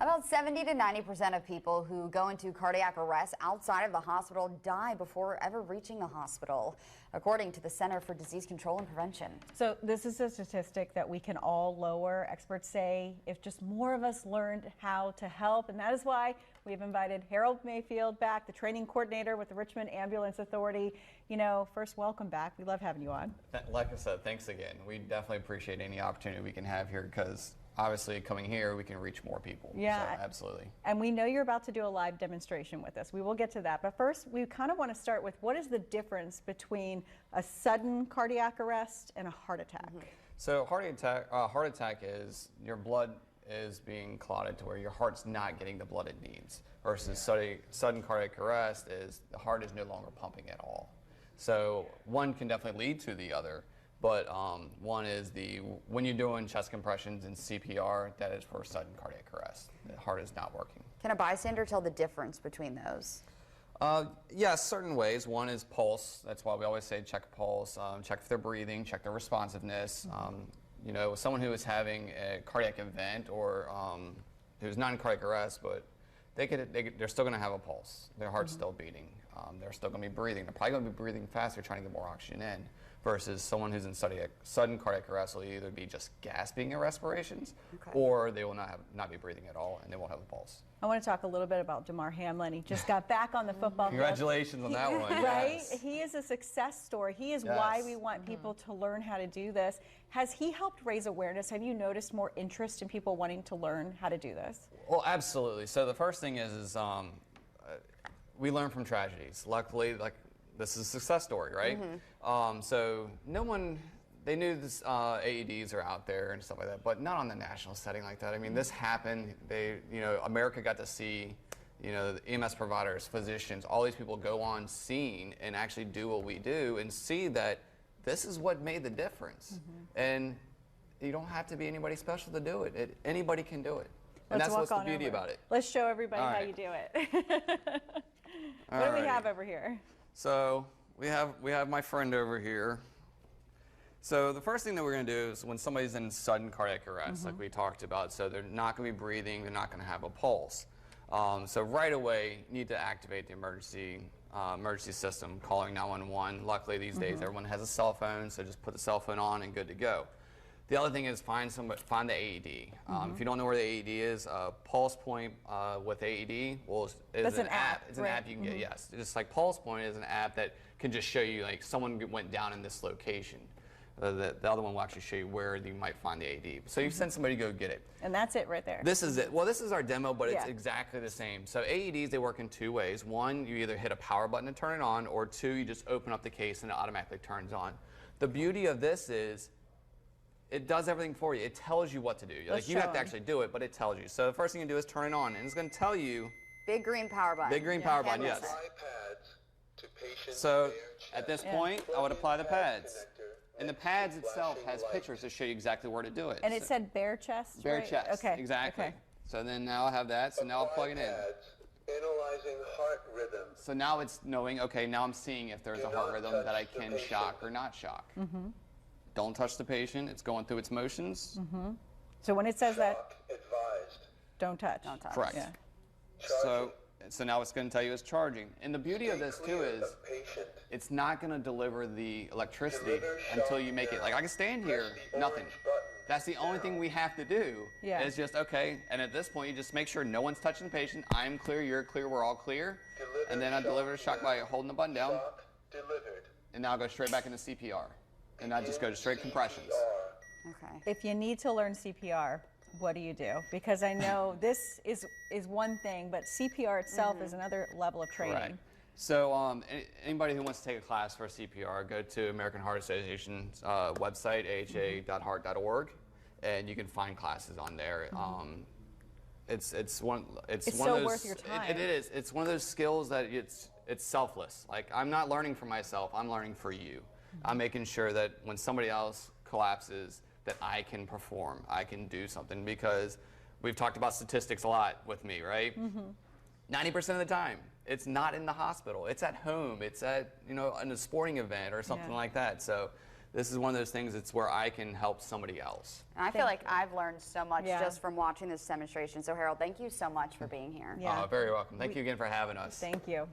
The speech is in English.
About 70 to 90% of people who go into cardiac arrest outside of the hospital die before ever reaching the hospital, according to the Center for Disease Control and Prevention. So this is a statistic that we can all lower. Experts say if just more of us learned how to help, and that is why we've invited Harold Mayfield back, the training coordinator with the Richmond Ambulance Authority. You know, first, welcome back. We love having you on. Like I said, thanks again. We definitely appreciate any opportunity we can have here because obviously coming here we can reach more people. Yeah, so, absolutely. And we know you're about to do a live demonstration with us. We will get to that, but first we kind of want to start with what is the difference between a sudden cardiac arrest and a heart attack? So heart attack is your blood is being clotted to where your heart's not getting the blood it needs, versus sudden cardiac arrest is the heart is no longer pumping at all. So one can definitely lead to the other. But one is when you're doing chest compressions and CPR, that is for sudden cardiac arrest. The heart is not working. Can a bystander tell the difference between those? Yes, certain ways. One is pulse. That's why we always say check pulse, check for their breathing, check their responsiveness. You know, someone who is having a cardiac event or who's not in cardiac arrest, but they're still going to have a pulse. Their heart's still beating. They're still going to be breathing. They're probably going to be breathing faster, trying to get more oxygen in. Versus someone who's in sudden cardiac arrest will either be just gasping in respirations, or they will not be breathing at all, and they won't have a pulse. I want to talk a little bit about Damar Hamlin. He just got back on the football field. Congratulations on that one. Right? Yes. He is a success story. He is why we want people to learn how to do this. Has he helped raise awareness? Have you noticed more interest in people wanting to learn how to do this? Well, absolutely. So the first thing is we learn from tragedies. Luckily, this is a success story, right? So they knew this AEDs are out there and stuff like that, but not on the national setting like that. I mean, this happened. America got to see, the EMS providers, physicians, all these people go on scene and actually do what we do and see that this is what made the difference. And you don't have to be anybody special to do it. Anybody can do it. And that's what's the beauty about it. Let's show everybody how you do it. What do we have over here? So we have my friend over here. So the first thing that we're going to do is when somebody's in sudden cardiac arrest, like we talked about, so they're not going to be breathing, they're not going to have a pulse. So right away, you need to activate the emergency system, calling 911. Luckily these days, everyone has a cell phone, so just put the cell phone on and good to go. The other thing is find the AED. If you don't know where the AED is, Pulse Point with AED is an app. It's an app you can get. Yes, just like Pulse Point is an app that can just show you like someone went down in this location. The other one will actually show you where you might find the AED. So you send somebody to go get it. And that's it right there. This is it. Well, this is our demo, but it's exactly the same. So AEDs, they work in two ways. One, you either hit a power button to turn it on, or two, you just open up the case and it automatically turns on. The beauty of this is it does everything for you. It tells you what to do. Like you have to actually do it, but it tells you. So the first thing you do is turn it on, and it's going to tell you. Big green power button. Big green power button, yes. So at this point, I would apply the pads. And the pads itself has pictures to show you exactly where to do it. And it said bare chest, Bare right? chest, okay. exactly. Okay. So then now I have that, so now I'll plug it in. Analyzing heart rhythm. So now it's knowing, okay, now I'm seeing if there's a heart rhythm that I can shock or not shock. Don't touch the patient. It's going through its motions. So when it says Shock that, advised. don't touch. Don't touch. Correct. Yeah. So now it's going to tell you it's charging. And the beauty of this too is it's not going to deliver the electricity until you make it. Like I can stand here, nothing. That's the only thing we have to do. Yeah. Is just okay. And at this point, you just make sure no one's touching the patient. I'm clear, you're clear, we're all clear. And then I deliver the shock by holding the button down. And now I'll go straight back into CPR. And I just go to straight compressions. Okay. If you need to learn CPR, what do you do? Because I know this is one thing, but CPR itself is another level of training. Correct. So anybody who wants to take a class for CPR, go to American Heart Association's website, aha.heart.org, and you can find classes on there. It's one of those, worth your time. It is. It's one of those skills that it's selfless. Like I'm not learning for myself. I'm learning for you. I'm making sure that when somebody else collapses, that I can perform. I can do something, because we've talked about statistics a lot with me, right? 90% of the time, it's not in the hospital. It's at home. It's at in a sporting event or something like that. So this is one of those things, it's where I can help somebody else. And I feel like I've learned so much Yeah. just from watching this demonstration. So Harold, thank you so much for being here. Yeah. Very welcome. Thank you again for having us. Thank you.